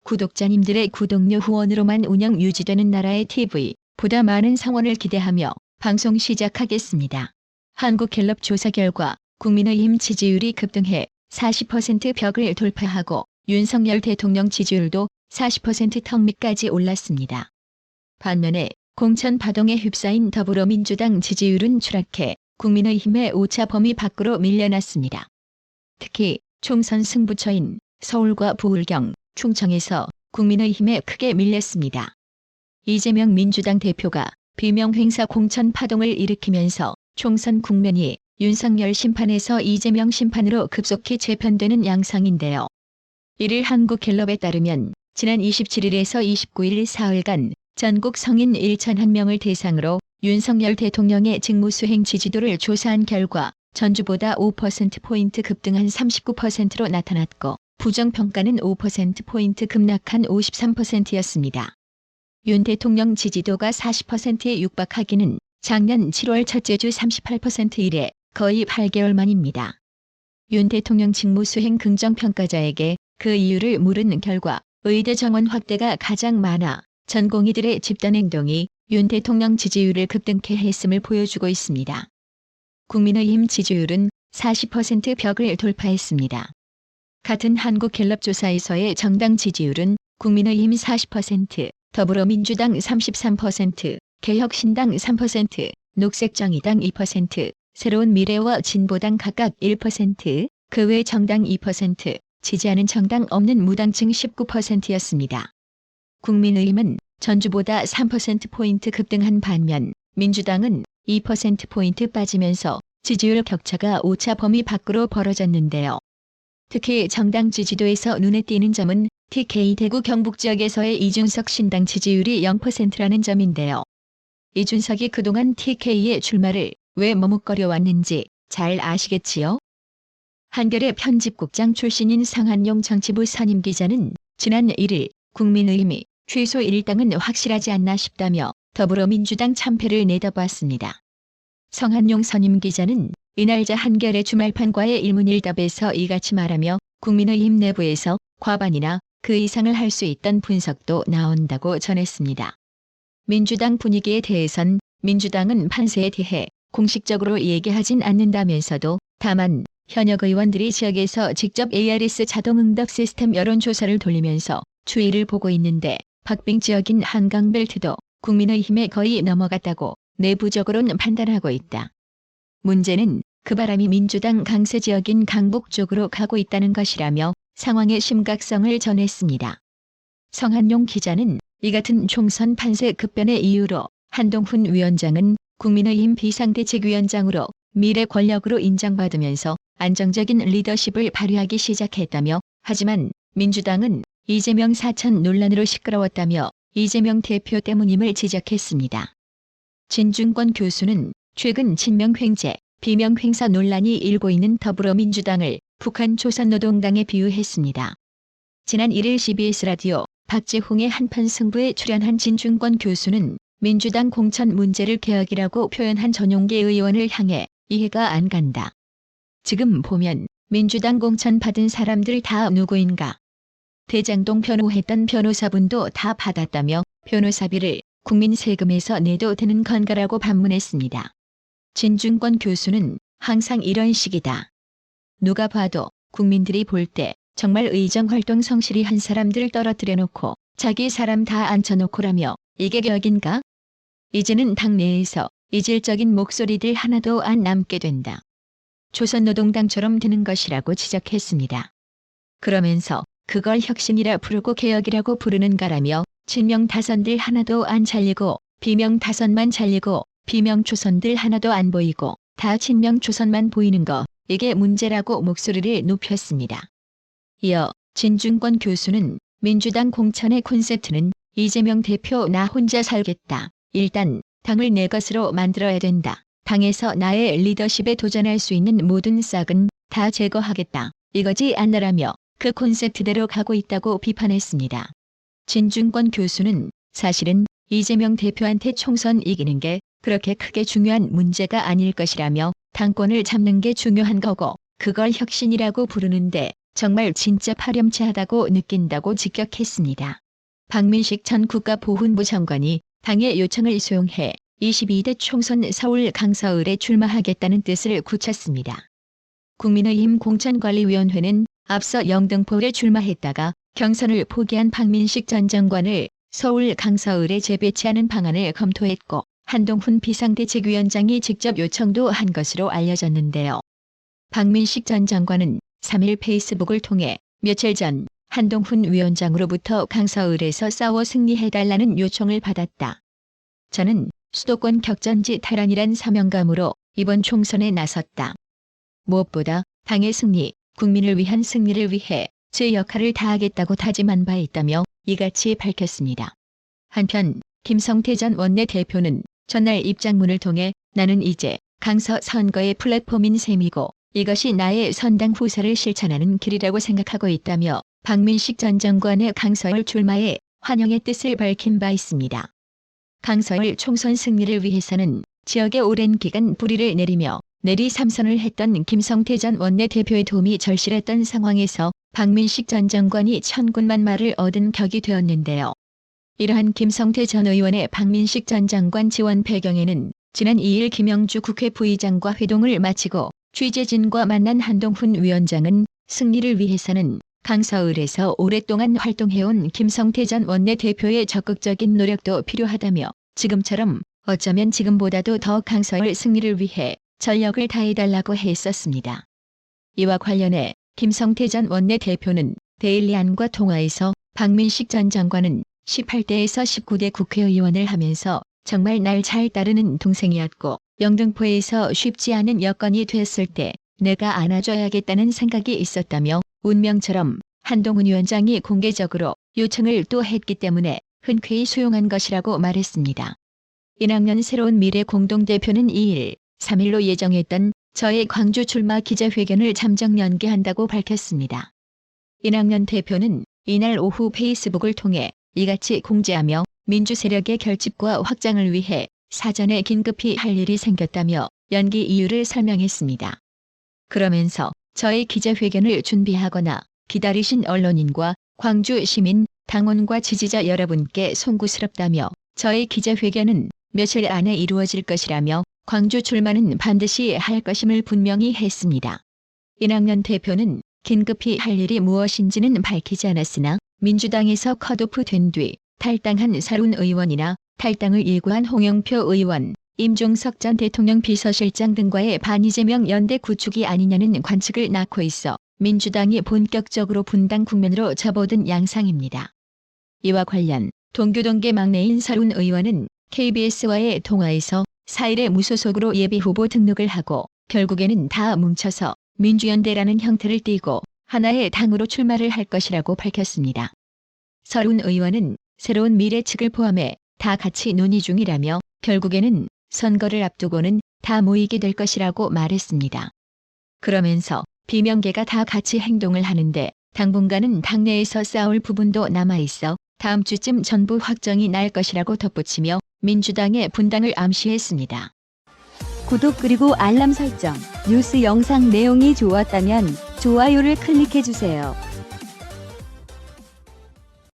구독자님들의 구독료 후원으로만 운영 유지되는 나라의 TV, 보다 많은 성원을 기대하며 방송 시작하겠습니다. 한국갤럽 조사 결과 국민의힘 지지율이 급등해 40% 벽을 돌파하고 윤석열 대통령 지지율도 40% 턱밑까지 올랐습니다. 반면에 공천 파동에 휩싸인 더불어민주당 지지율은 추락해 국민의힘의 오차 범위 밖으로 밀려났습니다. 특히 총선 승부처인 서울과 부울경, 충청에서 국민의힘에 크게 밀렸습니다. 이재명 민주당 대표가 비명 행사 공천 파동을 일으키면서 총선 국면이 윤석열 심판에서 이재명 심판으로 급속히 재편되는 양상인데요. 이를 한국갤럽에 따르면 지난 27일에서 29일 사흘간 전국 성인 1,001명을 대상으로 윤석열 대통령의 직무수행 지지도를 조사한 결과 전주보다 5%포인트 급등한 39%로 나타났고 부정평가는 5%포인트 급락한 53%였습니다. 윤 대통령 지지도가 40%에 육박하기는 작년 7월 첫째 주 38% 이래 거의 8개월 만입니다. 윤 대통령 직무수행 긍정평가자에게 그 이유를 물은 결과 의대 정원 확대가 가장 많아 전공의들의 집단행동이 윤 대통령 지지율을 급등케 했음을 보여주고 있습니다. 국민의힘 지지율은 40% 벽을 돌파했습니다. 같은 한국갤럽 조사에서의 정당 지지율은 국민의힘 40%, 더불어민주당 33%, 개혁신당 3%, 녹색정의당 2%, 새로운 미래와 진보당 각각 1%, 그 외 정당 2%, 지지하는 정당 없는 무당층 19%였습니다. 국민의힘은 전주보다 3%포인트 급등한 반면 민주당은 2%포인트 빠지면서 지지율 격차가 오차 범위 밖으로 벌어졌는데요. 특히 정당 지지도에서 눈에 띄는 점은 TK 대구 경북 지역에서의 이준석 신당 지지율이 0%라는 점인데요. 이준석이 그동안 TK의 출마를 왜 머뭇거려 왔는지 잘 아시겠지요? 한겨레 편집국장 출신인 성한용 정치부 선임기자는 지난 1일 국민의힘이 최소 1당은 확실하지 않나 싶다며 더불어민주당 참패를 내다봤습니다. 성한용 선임기자는 이날자 한겨레 주말판과의 일문일답에서 이같이 말하며 국민의힘 내부에서 과반이나 그 이상을 할 수 있던 분석도 나온다고 전했습니다. 민주당 분위기에 대해선 민주당은 판세에 대해 공식적으로 얘기하진 않는다면서도 다만 현역 의원들이 지역에서 직접 ARS 자동응답 시스템 여론조사를 돌리면서 추이를 보고 있는데 박빙 지역인 한강벨트도 국민의힘에 거의 넘어갔다고 내부적으로는 판단하고 있다. 문제는 그 바람이 민주당 강세 지역인 강북 쪽으로 가고 있다는 것이라며 상황의 심각성을 전했습니다. 성한용 기자는 이 같은 총선 판세 급변의 이유로 한동훈 위원장은 국민의힘 비상대책위원장으로 미래 권력으로 인정받으면서 안정적인 리더십을 발휘하기 시작했다며 하지만 민주당은 이재명 사천 논란으로 시끄러웠다며 이재명 대표 때문임을 지적했습니다. 진중권 교수는 최근 친명횡재, 비명횡사 논란이 일고 있는 더불어민주당을 북한 조선노동당에 비유했습니다. 지난 1일 CBS 라디오 박재홍의 한판 승부에 출연한 진중권 교수는 민주당 공천 문제를 개혁이라고 표현한 전용기 의원을 향해 이해가 안 간다. 지금 보면 민주당 공천 받은 사람들 다 누구인가? 대장동 변호했던 변호사분도 다 받았다며 변호사비를 국민 세금에서 내도 되는 건가라고 반문했습니다. 진중권 교수는 항상 이런 식이다. 누가 봐도 국민들이 볼 때 정말 의정활동 성실히 한 사람들 떨어뜨려 놓고 자기 사람 다 앉혀놓고라며 이게 격인가? 이제는 당내에서 이질적인 목소리들 하나도 안 남게 된다. 조선노동당처럼 되는 것이라고 지적했습니다. 그러면서 그걸 혁신이라 부르고 개혁이라고 부르는가라며 친명 다선들 하나도 안 잘리고 비명 다선만 잘리고 비명 초선들 하나도 안 보이고 다 친명 초선만 보이는 거 이게 문제라고 목소리를 높였습니다. 이어 진중권 교수는 민주당 공천의 콘셉트는 이재명 대표 나 혼자 살겠다. 일단 당을 내 것으로 만들어야 된다. 당에서 나의 리더십에 도전할 수 있는 모든 싹은 다 제거하겠다. 이거지 않느라며 그 콘셉트대로 가고 있다고 비판했습니다. 진중권 교수는 사실은 이재명 대표한테 총선 이기는 게 그렇게 크게 중요한 문제가 아닐 것이라며 당권을 잡는 게 중요한 거고 그걸 혁신이라고 부르는데 정말 진짜 파렴치하다고 느낀다고 직격했습니다. 박민식 전 국가보훈부 장관이 당의 요청을 수용해 22대 총선 서울 강서을에 출마하겠다는 뜻을 굳혔습니다. 국민의힘 공천관리위원회는 앞서 영등포에 출마했다가 경선을 포기한 박민식 전 장관을 서울 강서을에 재배치하는 방안을 검토했고 한동훈 비상대책위원장이 직접 요청도 한 것으로 알려졌는데요. 박민식 전 장관은 3일 페이스북을 통해 며칠 전 한동훈 위원장으로부터 강서을에서 싸워 승리해달라는 요청을 받았다. 저는 수도권 격전지 탈환이란 사명감으로 이번 총선에 나섰다. 무엇보다 당의 승리, 국민을 위한 승리를 위해 제 역할을 다하겠다고 다짐한 바 있다며 이같이 밝혔습니다. 한편 김성태 전 원내대표는 전날 입장문을 통해 나는 이제 강서 선거의 플랫폼인 셈이고 이것이 나의 선당 후사를 실천하는 길이라고 생각하고 있다며 박민식 전 장관의 강서을 출마에 환영의 뜻을 밝힌 바 있습니다. 강서을 총선 승리를 위해서는 지역에 오랜 기간 뿌리를 내리며 내리 3선을 했던 김성태 전 원내대표의 도움이 절실했던 상황에서 박민식 전 장관이 천군만 말을 얻은 격이 되었는데요. 이러한 김성태 전 의원의 박민식 전 장관 지원 배경에는 지난 2일 김영주 국회 부의장과 회동을 마치고 취재진과 만난 한동훈 위원장은 승리를 위해서는 강서을에서 오랫동안 활동해온 김성태 전 원내대표의 적극적인 노력도 필요하다며 지금처럼 어쩌면 지금보다도 더 강서을 승리를 위해 전력을 다해달라고 했었습니다. 이와 관련해 김성태 전 원내대표는 데일리안과 통화에서 박민식 전 장관은 18대에서 19대 국회의원을 하면서 정말 날 잘 따르는 동생이었고 영등포에서 쉽지 않은 여건이 됐을 때 내가 안아줘야겠다는 생각이 있었다며 운명처럼 한동훈 위원장이 공개적으로 요청을 또 했기 때문에 흔쾌히 수용한 것이라고 말했습니다. 이낙연 새로운 미래 공동대표는 2일, 3일로 예정했던 저의 광주 출마 기자회견을 잠정 연기한다고 밝혔습니다. 이낙연 대표는 이날 오후 페이스북을 통해 이같이 공지하며 민주 세력의 결집과 확장을 위해 사전에 긴급히 할 일이 생겼다며 연기 이유를 설명했습니다. 그러면서 저의 기자회견을 준비하거나 기다리신 언론인과 광주 시민, 당원과 지지자 여러분께 송구스럽다며 저의 기자회견은 며칠 안에 이루어질 것이라며 광주 출마는 반드시 할 것임을 분명히 했습니다. 이낙연 대표는 긴급히 할 일이 무엇인지는 밝히지 않았으나 민주당에서 컷오프 된 뒤 탈당한 서른 의원이나 탈당을 예고한 홍영표 의원, 임종석 전 대통령 비서실장 등과의 반이재명 연대 구축이 아니냐는 관측을 낳고 있어 민주당이 본격적으로 분당 국면으로 접어든 양상입니다. 이와 관련 동교동계 막내인 서른 의원은 KBS와의 통화에서 4일에 무소속으로 예비후보 등록을 하고 결국에는 다 뭉쳐서 민주연대라는 형태를 띠고 하나의 당으로 출마를 할 것이라고 밝혔습니다. 서른 의원은 새로운 미래 측을 포함해 다 같이 논의 중이라며 결국에는 선거를 앞두고는 다 모이게 될 것이라고 말했습니다. 그러면서 비명계가 다 같이 행동을 하는데 당분간은 당내에서 싸울 부분도 남아있어 다음 주쯤 전부 확정이 날 것이라고 덧붙이며 민주당의 분당을 암시했습니다. 구독 그리고 알람 설정, 뉴스 영상 내용이 좋았다면 좋아요를 클릭해주세요.